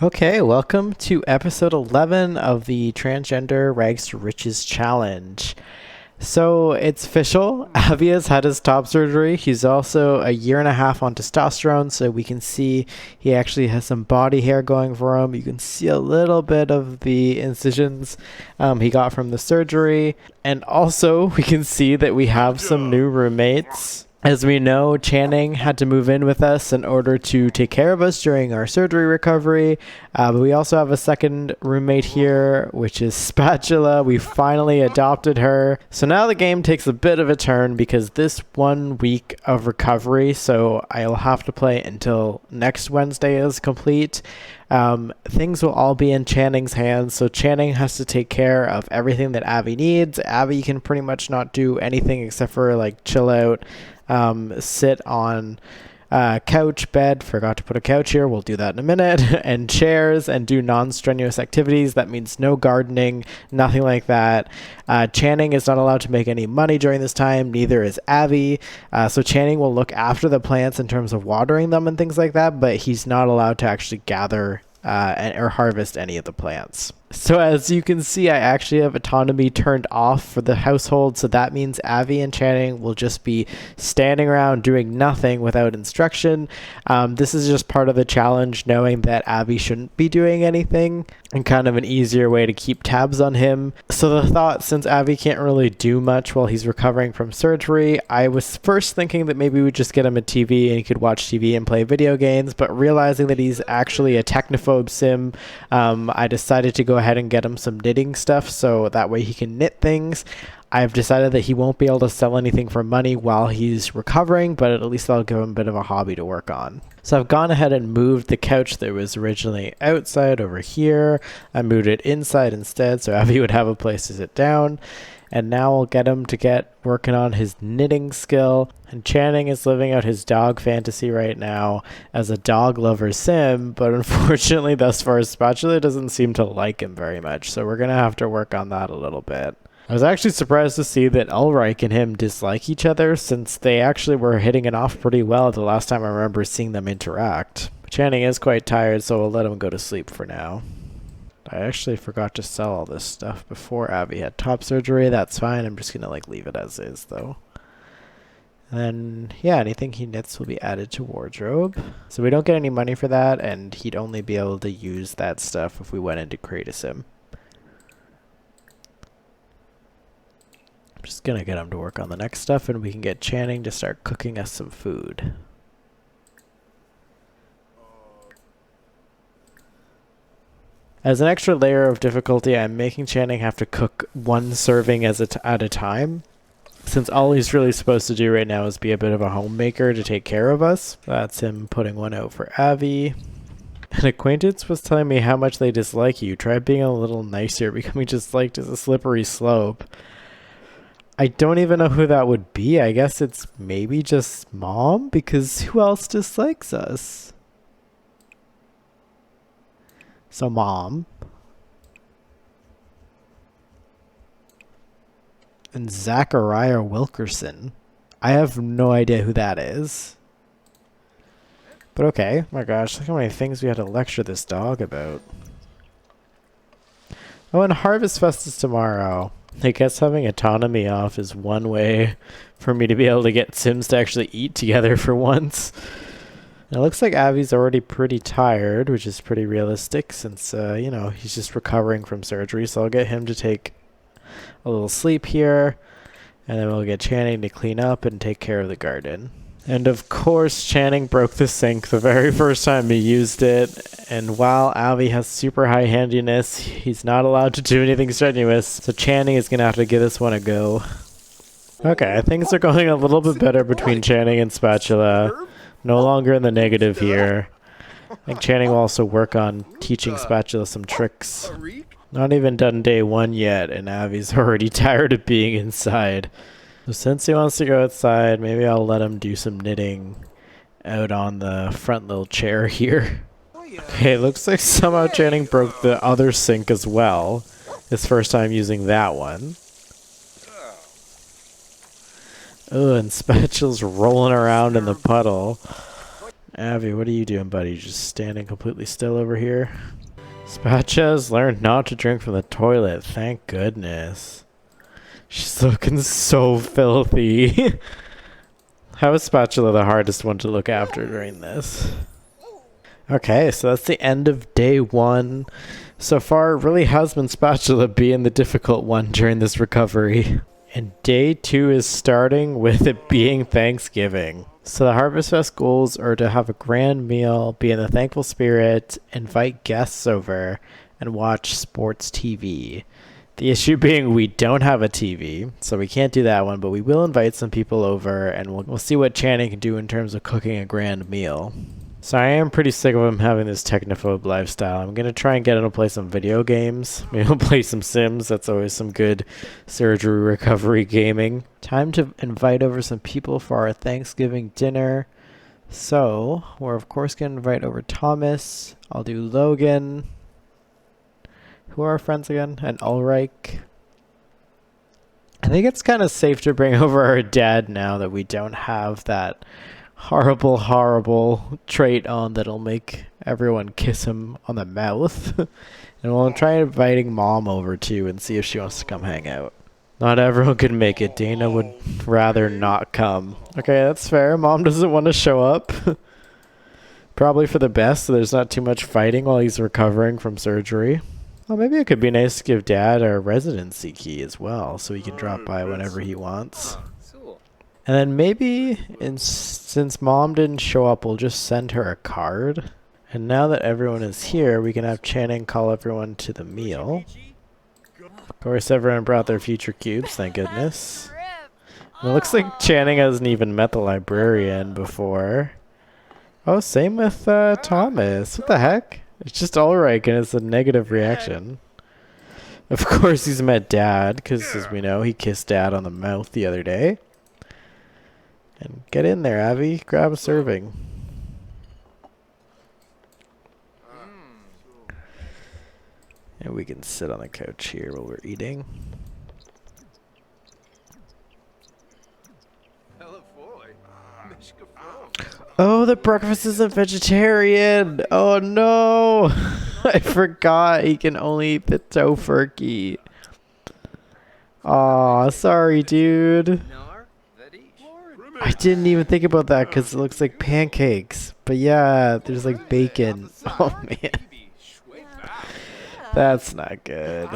Okay, welcome to episode 11 of the Transgender Rags to Riches Challenge. So it's official. Avi has had his top surgery. He's also a year and a half on testosterone, so we can see he actually has some body hair going for him. You can see a little bit of the incisions he got from the surgery. And also, we can see that we have some new roommates. As we know, Channing had to move in with us in order to take care of us during our surgery recovery. But we also have a second roommate here, which is Spatula. We finally adopted her. So now the game takes a bit of a turn because this 1 week of recovery, so I'll have to play until next Wednesday is complete. Things will all be in Channing's hands, so Channing has to take care of everything that Avi needs. Avi can pretty much not do anything except for like chill out, sit on couch, bed, forgot to put a couch here, we'll do that in a minute, and chairs, and do non-strenuous activities. That means no gardening, nothing like that. Channing is not allowed to make any money during this time, neither is Avi. So Channing will look after the plants in terms of watering them and things like that, but he's not allowed to actually gather or harvest any of the plants. So as you can see, I actually have autonomy turned off for the household, so that means Avi and Channing will just be standing around doing nothing without instruction. This is just part of the challenge, knowing that Avi shouldn't be doing anything, and kind of an easier way to keep tabs on him. So the thought, since Avi can't really do much while he's recovering from surgery, I was first thinking that maybe we'd just get him a TV and he could watch TV and play video games, but realizing that he's actually a technophobe sim, I decided to go ahead and get him some knitting stuff so that way he can knit things. I've decided that he won't be able to sell anything for money while he's recovering, but at least I'll give him a bit of a hobby to work on. So I've gone ahead and moved the couch that was originally outside over here. I moved it inside instead so Avi would have a place to sit down. And now I'll get him to get working on his knitting skill. And Channing is living out his dog fantasy right now as a dog lover sim, but unfortunately thus far Spatula doesn't seem to like him very much, so we're going to have to work on that a little bit. I was actually surprised to see that Ulrich and him dislike each other, since they actually were hitting it off pretty well the last time I remember seeing them interact. Channing is quite tired, so we'll let him go to sleep for now. I actually forgot to sell all this stuff before Avi had top surgery. That's fine. I'm just going to leave it as is though. And then, yeah, anything he knits will be added to wardrobe. So we don't get any money for that, and he'd only be able to use that stuff if we went into create a sim. I'm just going to get him to work on the next stuff, and we can get Channing to start cooking us some food. As an extra layer of difficulty, I'm making Channing have to cook one serving at a time, since all he's really supposed to do right now is be a bit of a homemaker to take care of us. That's him putting one out for Avi. An acquaintance was telling me how much they dislike you. Try being a little nicer. Becoming disliked is a slippery slope. I don't even know who that would be. I guess it's maybe just Mom, because who else dislikes us? So Mom. And Zachariah Wilkerson. I have no idea who that is. But okay. My gosh, look how many things we had to lecture this dog about. Oh, and Harvest Fest is tomorrow. I guess having autonomy off is one way for me to be able to get Sims to actually eat together for once. It looks like Avi's already pretty tired, which is pretty realistic since, he's just recovering from surgery. So I'll get him to take a little sleep here, and then we'll get Channing to clean up and take care of the garden. And of course, Channing broke the sink the very first time he used it. And while Avi has super high handiness, he's not allowed to do anything strenuous. So Channing is going to have to give this one a go. Okay, things are going a little bit better between Channing and Spatula. No longer in the negative here. I think Channing will also work on teaching Spatula some tricks. Not even done day 1 yet, and Avi's already tired of being inside. So since he wants to go outside, maybe I'll let him do some knitting out on the front little chair here. Okay, it looks like somehow Channing broke the other sink as well. His first time using that one. Oh, and Spatula's rolling around in the puddle. Avi, what are you doing, buddy? Just standing completely still over here? Spatcha's learned not to drink from the toilet. Thank goodness. She's looking so filthy. How is Spatula the hardest one to look after during this? Okay, so that's the end of day 1. So far, it really has been Spatula being the difficult one during this recovery. And day 2 is starting with it being Thanksgiving. So the Harvest Fest goals are to have a grand meal, be in the thankful spirit, invite guests over, and watch sports TV. The issue being we don't have a TV, so we can't do that one, but we will invite some people over, and we'll see what Channing can do in terms of cooking a grand meal. So I am pretty sick of him having this technophobe lifestyle. I'm going to try and get him to play some video games. Maybe he'll play some Sims. That's always some good surgery recovery gaming. Time to invite over some people for our Thanksgiving dinner. So we're of course going to invite over Thomas. I'll do Logan. Who are our friends again? And Ulrich. I think it's kind of safe to bring over our dad now that we don't have that horrible trait on that'll make everyone kiss him on the mouth. And we'll try inviting Mom over too and see if she wants to come hang out. Not everyone can make it. Dana would rather not come. Okay, that's fair. Mom doesn't want to show up. Probably for the best, so there's not too much fighting while he's recovering from surgery. Well, maybe it could be nice to give Dad a residency key as well, so he can drop by whenever he wants. And then maybe, since Mom didn't show up, we'll just send her a card. And now that everyone is here, we can have Channing call everyone to the meal. Of course, everyone brought their future cubes, thank goodness. And it looks like Channing hasn't even met the librarian before. Oh, same with Thomas. What the heck? It's just Ulrich, and it's a negative reaction. Of course, he's met Dad, because as we know, he kissed Dad on the mouth the other day. And get in there, Avi. Grab a serving. And we can sit on the couch here while we're eating. Oh, the breakfast isn't vegetarian. Oh no. I forgot he can only eat the tofurkey. Aw, sorry, dude. I didn't even think about that because it looks like pancakes. But yeah, there's like bacon. Oh man. That's not good.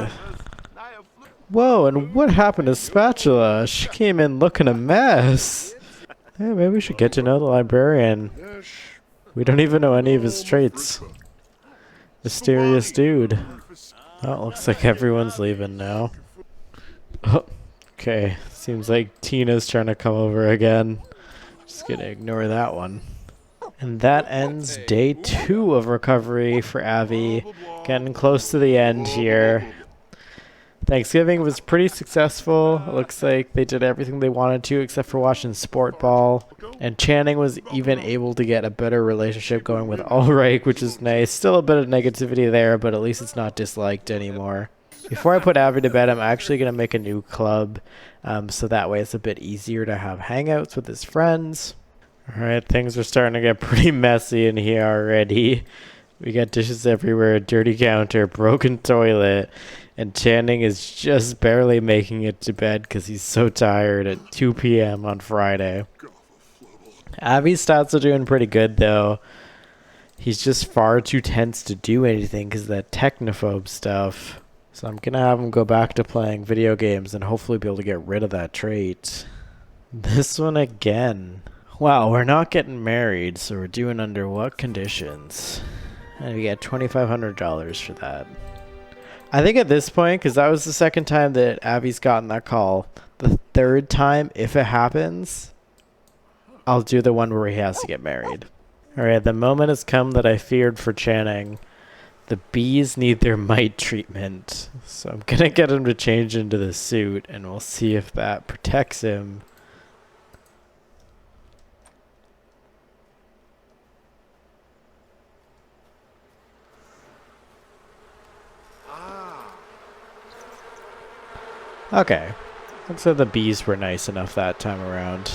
Whoa, and what happened to Spatula? She came in looking a mess. Yeah, maybe we should get to know the librarian. We don't even know any of his traits. Mysterious dude. Oh, it looks like everyone's leaving now. Oh, okay. Seems like Tina's trying to come over again. Just gonna ignore that one. And that ends day 2 of recovery for Avi. Getting close to the end here. Thanksgiving was pretty successful. It looks like they did everything they wanted to except for watching sport ball. And Channing was even able to get a better relationship going with Ulrich, which is nice. Still a bit of negativity there, but at least it's not disliked anymore. Before I put Avi to bed, I'm actually going to make a new club. So that way it's a bit easier to have hangouts with his friends. Alright, things are starting to get pretty messy in here already. We got dishes everywhere, a dirty counter, broken toilet, and Channing is just barely making it to bed because he's so tired at 2 p.m. on Friday. Avi's stats are doing pretty good though. He's just far too tense to do anything because of that technophobe stuff. So I'm going to have him go back to playing video games and hopefully be able to get rid of that trait. This one again. Wow, we're not getting married, so we're doing under what conditions? And we get $2,500 for that. I think at this point, because that was the second time that Avi's gotten that call, the third time, if it happens, I'll do the one where he has to get married. Alright, the moment has come that I feared for Channing. The bees need their mite treatment. So I'm going to get him to change into the suit, and we'll see if that protects him. Okay. Looks like the bees were nice enough that time around.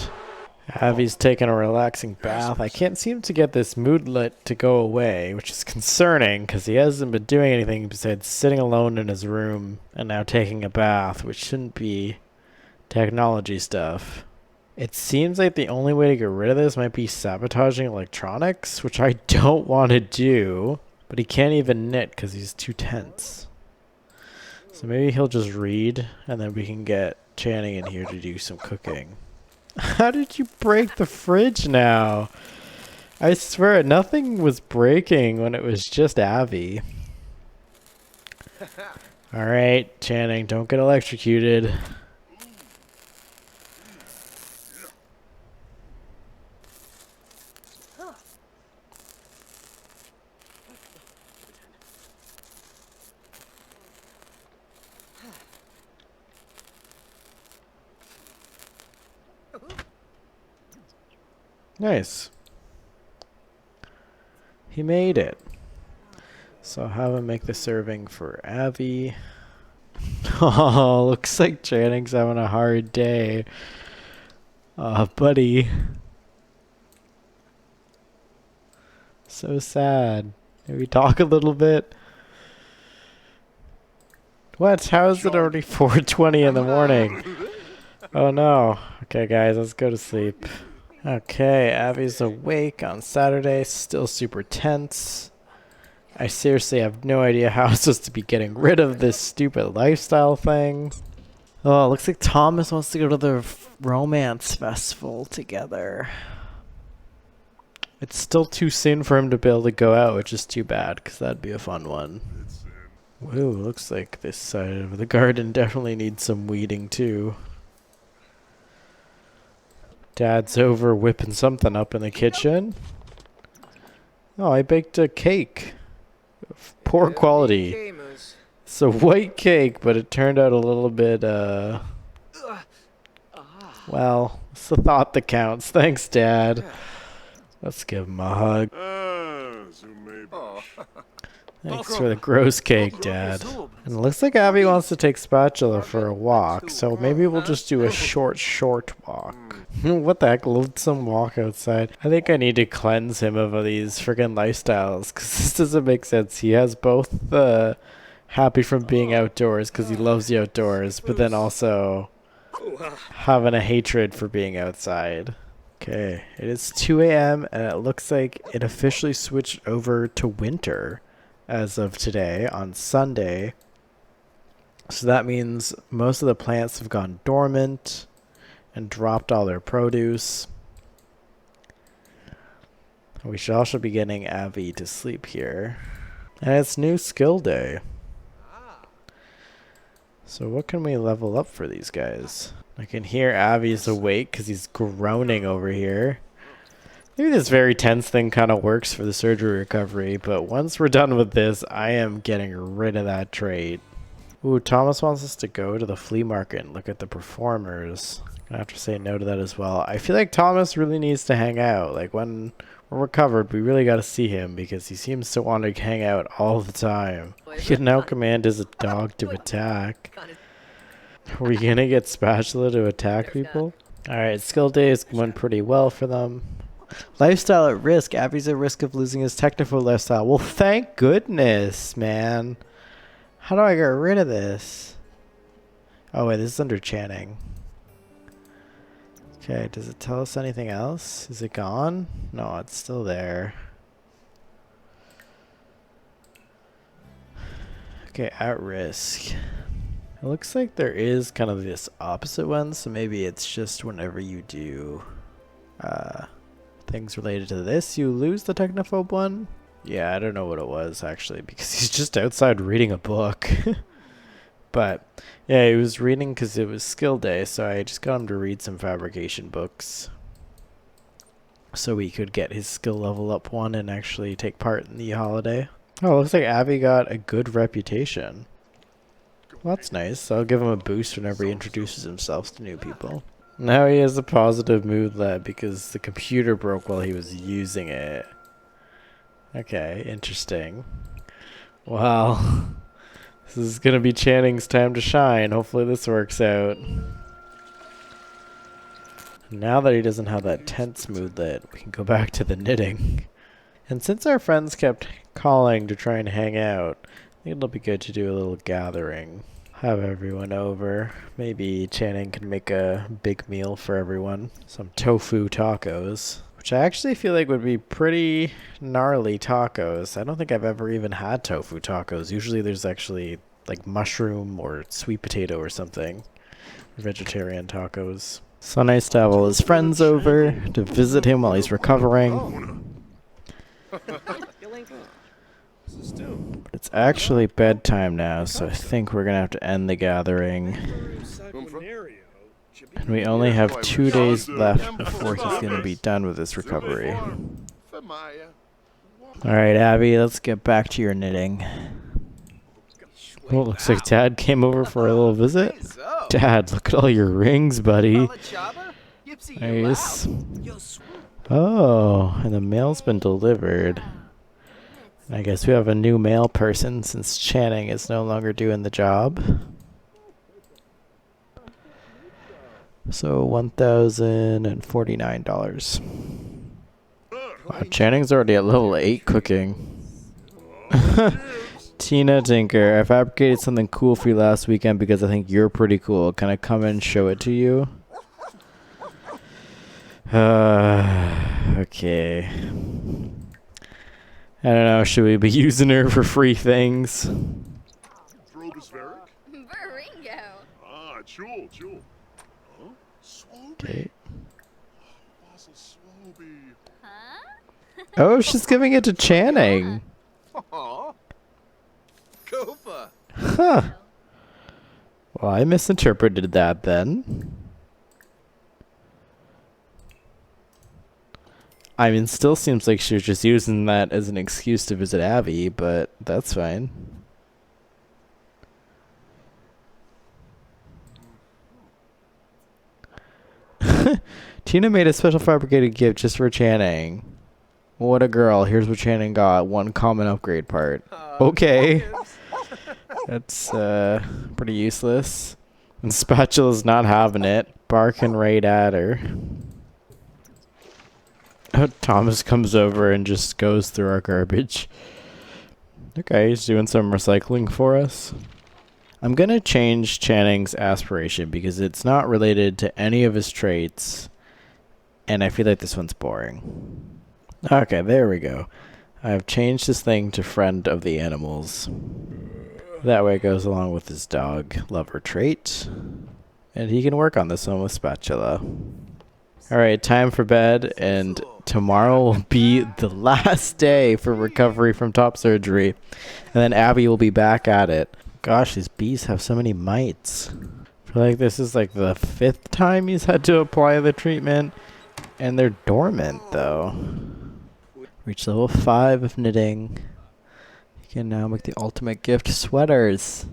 Avi's taking a relaxing bath. I can't seem to get this moodlet to go away, which is concerning because he hasn't been doing anything besides sitting alone in his room and now taking a bath, which shouldn't be technology stuff. It seems like the only way to get rid of this might be sabotaging electronics, which I don't want to do, but he can't even knit because he's too tense. So maybe he'll just read and then we can get Channing in here to do some cooking. How did you break the fridge now? I swear nothing was breaking when it was just Avi. Alright, Channing, don't get electrocuted. Nice. He made it. So I'll have him make the serving for Avi. Oh, looks like Channing's having a hard day. Aw, buddy. So sad. Maybe talk a little bit. What? How is it already 4:20 in the morning? Oh no. Okay guys, let's go to sleep. Okay, Avi's awake on Saturday, still super tense. I seriously have no idea how I'm supposed to be getting rid of this stupid lifestyle thing. Oh, it looks like Thomas wants to go to the romance festival together. It's still too soon for him to be able to go out, which is too bad, because that'd be a fun one. Whoa, looks like this side of the garden definitely needs some weeding too. Dad's over whipping something up in the kitchen. Oh, I baked a cake. Poor quality. It's a white cake, but it turned out a little bit, well, it's the thought that counts. Thanks, Dad. Let's give him a hug. Thanks for the gross cake, Dad. And it looks like Abby wants to take Spatula for a walk, so maybe we'll just do a short walk. What the heck, lonesome walk outside. I think I need to cleanse him of these friggin' lifestyles, because this doesn't make sense. He has both the happy from being outdoors, because he loves the outdoors, but then also having a hatred for being outside. Okay, it is 2 a.m. and it looks like it officially switched over to winter as of today on Sunday. So that means most of the plants have gone dormant and dropped all their produce. We should also be getting Avi to sleep here. And it's new skill day. So what can we level up for these guys? I can hear Avi's awake because he's groaning over here. Maybe this very tense thing kind of works for the surgery recovery, but once we're done with this, I am getting rid of that trait. Ooh, Thomas wants us to go to the flea market and look at the performers. I have to say no to that as well. I feel like Thomas really needs to hang out. Like when we're recovered, we really got to see him because he seems to want to hang out all the time. He can now command his dog to attack. Are we gonna get Spatula to attack people? Alright, skill days went pretty well for them. Lifestyle at risk. Avi's at risk of losing his technical lifestyle. Well, thank goodness, man. How do I get rid of this? Oh wait, this is under Channing. Okay, does it tell us anything else? Is it gone? No, it's still there. Okay, at risk. It looks like there is kind of this opposite one, so maybe it's just whenever you do things related to this, you lose the technophobe one? Yeah, I don't know what it was actually, because he's just outside reading a book. But yeah, he was reading because it was skill day, so I just got him to read some fabrication books so he could get his skill level up one and actually take part in the holiday. Oh, looks like Avi got a good reputation. Well, that's nice. I'll give him a boost whenever he introduces himself to new people. Now he has a positive moodlet because the computer broke while he was using it. Okay, interesting. Well, this is going to be Channing's time to shine. Hopefully this works out. Now that he doesn't have that tense mood lit, we can go back to the knitting. And since our friends kept calling to try and hang out, I think it'll be good to do a little gathering. Have everyone over. Maybe Channing can make a big meal for everyone. Some tofu tacos, which I actually feel like would be pretty gnarly tacos. I don't think I've ever even had tofu tacos. Usually there's actually like mushroom or sweet potato or something. Vegetarian tacos. So nice to have all his friends over to visit him while he's recovering. But it's actually bedtime now, so I think we're gonna have to end the gathering. And we only have 2 days left before he's gonna be done with his recovery. Alright, Abby, let's get back to your knitting. Oh, looks like Dad came over for a little visit. Dad, look at all your rings, buddy. Nice. Oh, and the mail's been delivered. I guess we have a new mail person since Channing is no longer doing the job. So $1,049. Wow, Channing's already at level 8 cooking. Tina Tinker, I fabricated something cool for you last weekend because I think you're pretty cool. Can I come and show it to you? Okay. I don't know, should we be using her for free things? Okay. Oh, she's giving it to Channing. Huh. Well, I misinterpreted that then. I mean, still seems like she was just using that as an excuse to visit Abby, but that's fine. Tina made a special fabricated gift just for Channing. What a girl. Here's what Channing got. 1 common upgrade part. Okay. That's pretty useless. And Spatula's not having it. Barking right at her. Thomas comes over and just goes through our garbage. Okay, he's doing some recycling for us. I'm gonna change Channing's aspiration because it's not related to any of his traits. And I feel like this one's boring. Okay, there we go. I've changed this thing to friend of the animals. That way it goes along with his dog lover trait. And he can work on this one with Spatula. Alright, time for bed, and tomorrow will be the last day for recovery from top surgery. And then Abby will be back at it. Gosh, these bees have so many mites. I feel like this is like the 5th time he's had to apply the treatment. And they're dormant, though. Reach level 5 of knitting. You can now make the ultimate gift sweaters.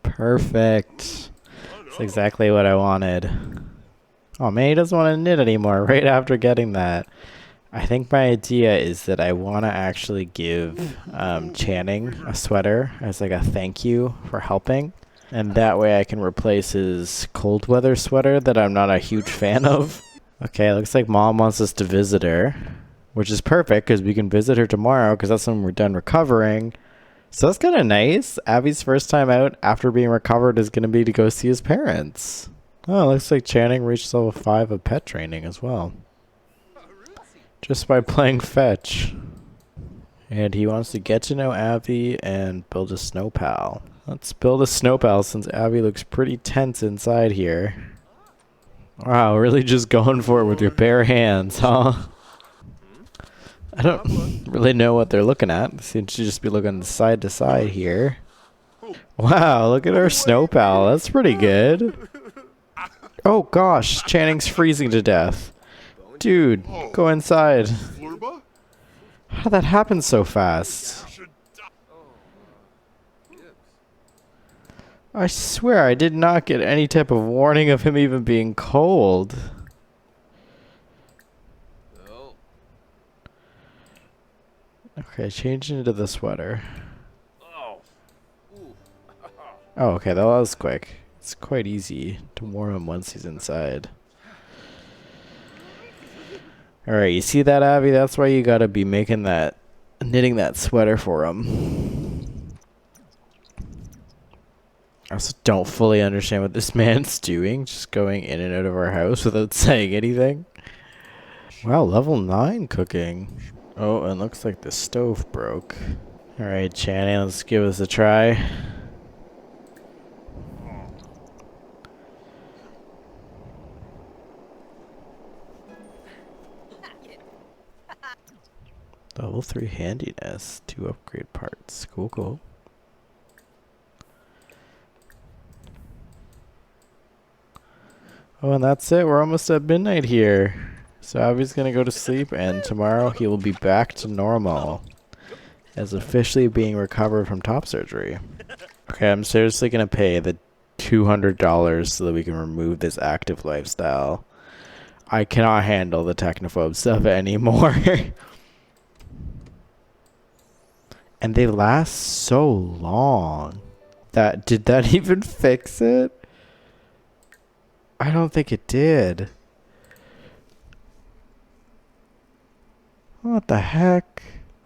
Perfect. That's exactly what I wanted. Oh man, he doesn't want to knit anymore right after getting that. I think my idea is that I want to actually give Channing a sweater as like a thank you for helping. And that way I can replace his cold weather sweater that I'm not a huge fan of. Okay, looks like Mom wants us to visit her, which is perfect because we can visit her tomorrow because that's when we're done recovering. So that's kind of nice. Abby's first time out after being recovered is going to be to go see his parents. Oh, looks like Channing reached level 5 of pet training as well. Just by playing fetch. And he wants to get to know Abby and build a snow pal. Let's build a snow pal since Abby looks pretty tense inside here. Wow, really just going for it with your bare hands, huh? I don't really know what they're looking at. They seem to just be looking side to side here. Wow, look at our snow pal. That's pretty good. Oh gosh, Channing's freezing to death. Dude, go inside. How did that happen so fast? I swear I did not get any type of warning of him even being cold. Okay, change into the sweater. Oh, okay, that was quick. It's quite easy to warm him once he's inside. Alright, you see that, Abby? That's why you gotta be making that, knitting that sweater for him. I also don't fully understand what this man's doing, just going in and out of our house without saying anything. Wow, level 9 cooking. Oh, and looks like the stove broke. Alright, Channing, let's give this a try. Level 3 handiness, 2 upgrade parts. Cool, cool. Oh, and that's it. We're almost at midnight here. So Abby's gonna go to sleep, and tomorrow he will be back to normal, as officially being recovered from top surgery. Okay, I'm seriously gonna pay the $200 so that we can remove this active lifestyle. I cannot handle the technophobe stuff anymore. And they last so long. Did that even fix it? I don't think it did. What the heck?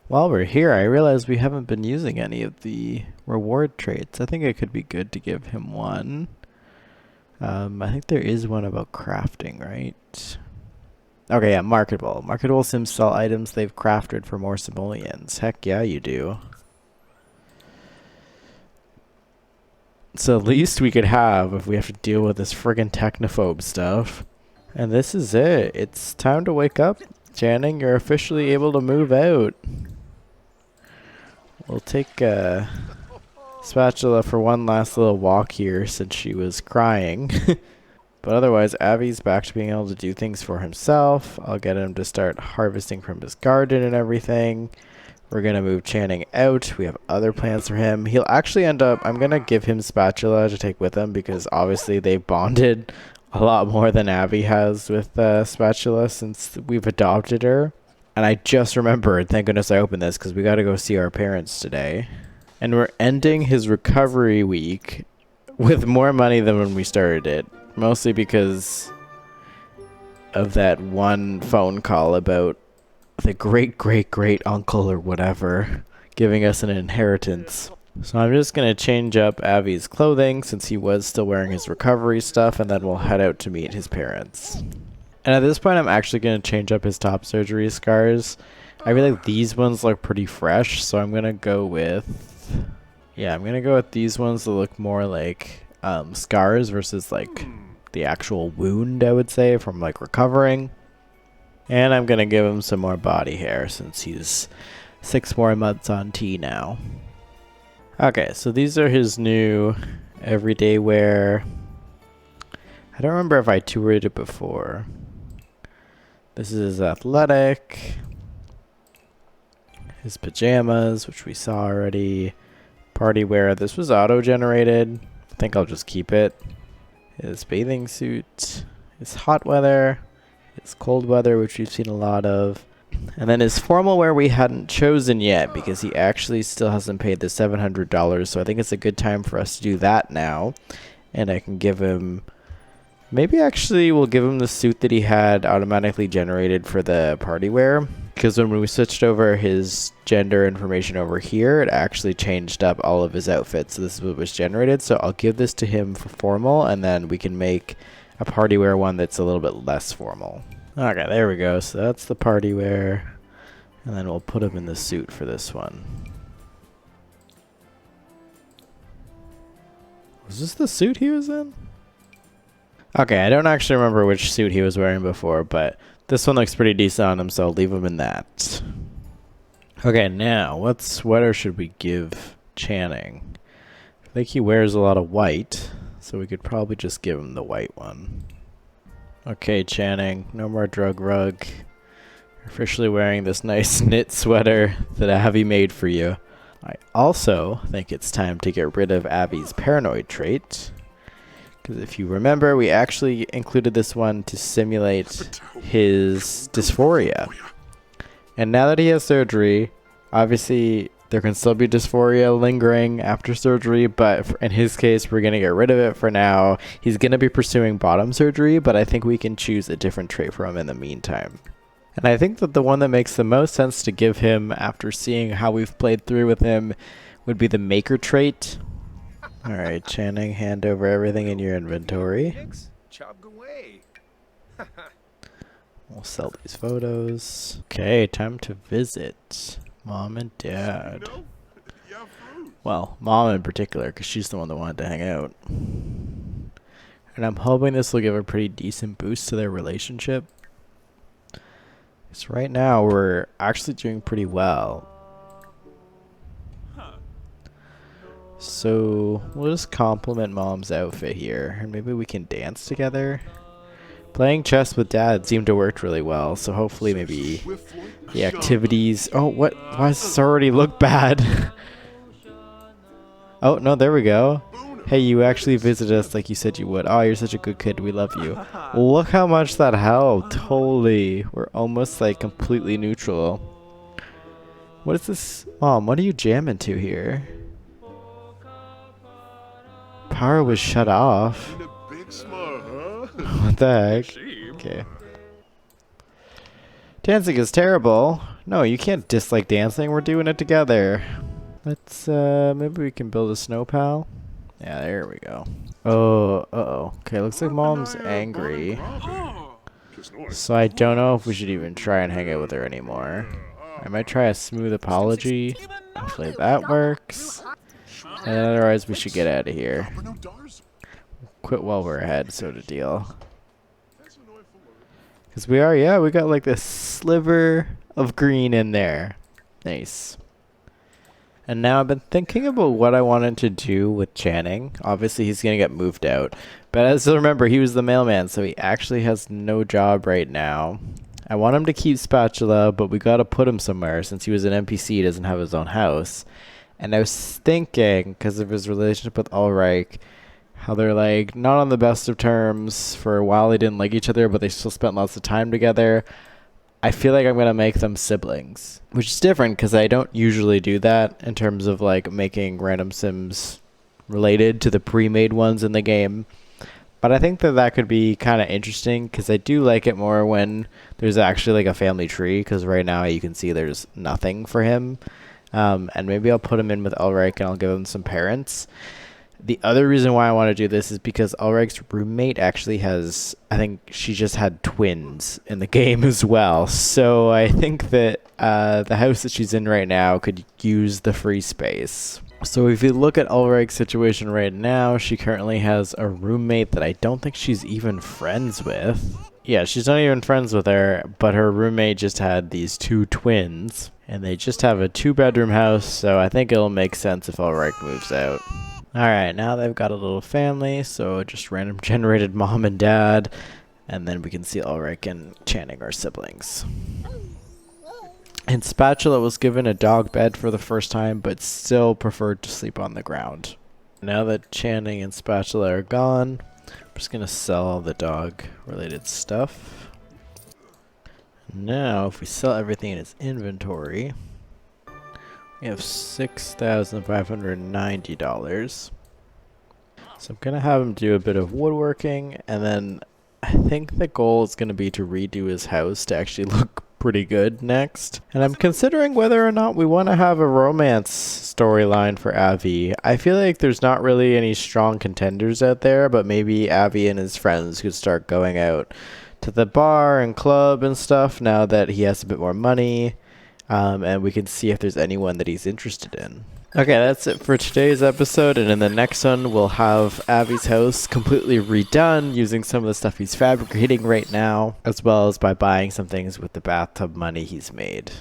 While we're here, I realize we haven't been using any of the reward traits. I think it could be good to give him one. I think there is one about crafting, right? Okay, yeah, marketable. Marketable Sims sell items they've crafted for more simoleons. Heck yeah, you do. So at least we could have if we have to deal with this friggin' technophobe stuff. And this is it. It's time to wake up. Channing, you're officially able to move out. We'll take Spatula for one last little walk here since she was crying. But otherwise, Abby's back to being able to do things for himself. I'll get him to start harvesting from his garden and everything. We're going to move Channing out. We have other plans for him. He'll actually end up... I'm going to give him Spatula to take with him because obviously they bonded a lot more than Abby has with Spatula since we've adopted her. And I just remembered, thank goodness I opened this, because we got to go see our parents today. And we're ending his recovery week with more money than when we started it. Mostly because of that one phone call about the great uncle or whatever giving us an inheritance. So I'm just going to change up Avi's clothing since he was still wearing his recovery stuff, and then we'll head out to meet his parents. And at this point, I'm actually going to change up his top surgery scars. I feel like these ones look pretty fresh, so I'm going to go with... Yeah, I'm going to go with these ones that look more like scars versus like the actual wound, I would say, from like recovering. And I'm going to give him some more body hair since he's 6 more months on T now. Okay, so these are his new everyday wear. I don't remember if I toured it before. This is his athletic. His pajamas, which we saw already. Party wear. This was auto-generated. I think I'll just keep it. His bathing suit. His hot weather. His cold weather, which we've seen a lot of. And then his formal wear we hadn't chosen yet because he actually still hasn't paid the $700. So I think it's a good time for us to do that now. And I can give him... Maybe actually we'll give him the suit that he had automatically generated for the party wear. Because when we switched over his gender information over here, it actually changed up all of his outfits. So this is what was generated. So I'll give this to him for formal, and then we can make a party wear one that's a little bit less formal. Okay, there we go. So that's the party wear. And then we'll put him in the suit for this one. Was this the suit he was in? Okay, I don't actually remember which suit he was wearing before, but this one looks pretty decent on him, so I'll leave him in that. Okay, now, what sweater should we give Channing? I think he wears a lot of white, so we could probably just give him the white one. Okay, Channing, no more drug rug. You're officially wearing this nice knit sweater that Abby made for you. I also think it's time to get rid of Abby's paranoid trait. Because if you remember, we actually included this one to simulate his dysphoria. And now that he has surgery, obviously there can still be dysphoria lingering after surgery, but in his case, we're going to get rid of it for now. He's going to be pursuing bottom surgery, but I think we can choose a different trait for him in the meantime. And I think that the one that makes the most sense to give him after seeing how we've played through with him would be the maker trait. Alright, Channing, hand over everything in your inventory. We'll sell these photos. Okay, time to visit Mom and Dad. Well, Mom in particular, because she's the one that wanted to hang out. And I'm hoping this will give a pretty decent boost to their relationship. Because right now, we're actually doing pretty well. So, we'll just compliment Mom's outfit here. And maybe we can dance together. Playing chess with Dad seemed to work really well. So hopefully maybe the activities... Oh, what? Why does this already look bad? Oh, no, there we go. Hey, you actually visited us like you said you would. Oh, you're such a good kid. We love you. Look how much that helped. Holy. We're almost like completely neutral. What is this? Mom, what are you jamming to here? Power was shut off. What the heck? Okay. Dancing is terrible. No, you can't dislike dancing. We're doing it together. Let's, maybe we can build a snow pal. Yeah, there we go. Oh, uh-oh. Okay, looks like Mom's angry. So I don't know if we should even try and hang out with her anymore. I might try a smooth apology. Hopefully that works. And otherwise we should get out of here. Quit while we're ahead, sort of deal. Because we are, yeah, we got like this sliver of green in there. Nice. And now I've been thinking about what I wanted to do with Channing. Obviously, he's going to get moved out. But as I remember, he was the mailman, so he actually has no job right now. I want him to keep Spatula, but we got to put him somewhere since he was an NPC, he doesn't have his own house. And I was thinking, because of his relationship with Ulrich, how they're like not on the best of terms. For a while, they didn't like each other, but they still spent lots of time together. I feel like I'm going to make them siblings, which is different because I don't usually do that in terms of like making random Sims related to the pre-made ones in the game. But I think that that could be kind of interesting because I do like it more when there's actually like a family tree, because right now you can see there's nothing for him. And maybe I'll put him in with Ulrich and I'll give him some parents. The other reason why I want to do this is because Ulrich's roommate actually has, I think she just had twins in the game as well. So I think that the house that she's in right now could use the free space. So if you look at Ulrich's situation right now, she currently has a roommate that I don't think she's even friends with. Yeah, she's not even friends with her, but her roommate just had these two twins. And they just have a 2-bedroom house, so I think it'll make sense if Ulrich moves out. Alright, now they've got a little family, so just random generated Mom and Dad, and then we can see Ulrich and Channing are siblings. And Spatula was given a dog bed for the first time, but still preferred to sleep on the ground. Now that Channing and Spatula are gone, I'm just going to sell all the dog-related stuff. Now, if we sell everything in his inventory... we have $6,590. So I'm going to have him do a bit of woodworking, and then I think the goal is going to be to redo his house to actually look pretty good next. And I'm considering whether or not we want to have a romance storyline for Avi. I feel like there's not really any strong contenders out there, but maybe Avi and his friends could start going out to the bar and club and stuff now that he has a bit more money. And we can see if there's anyone that he's interested in. Okay, that's it for today's episode, and in the next one, we'll have Avi's house completely redone using some of the stuff he's fabricating right now, as well as by buying some things with the bathtub money he's made.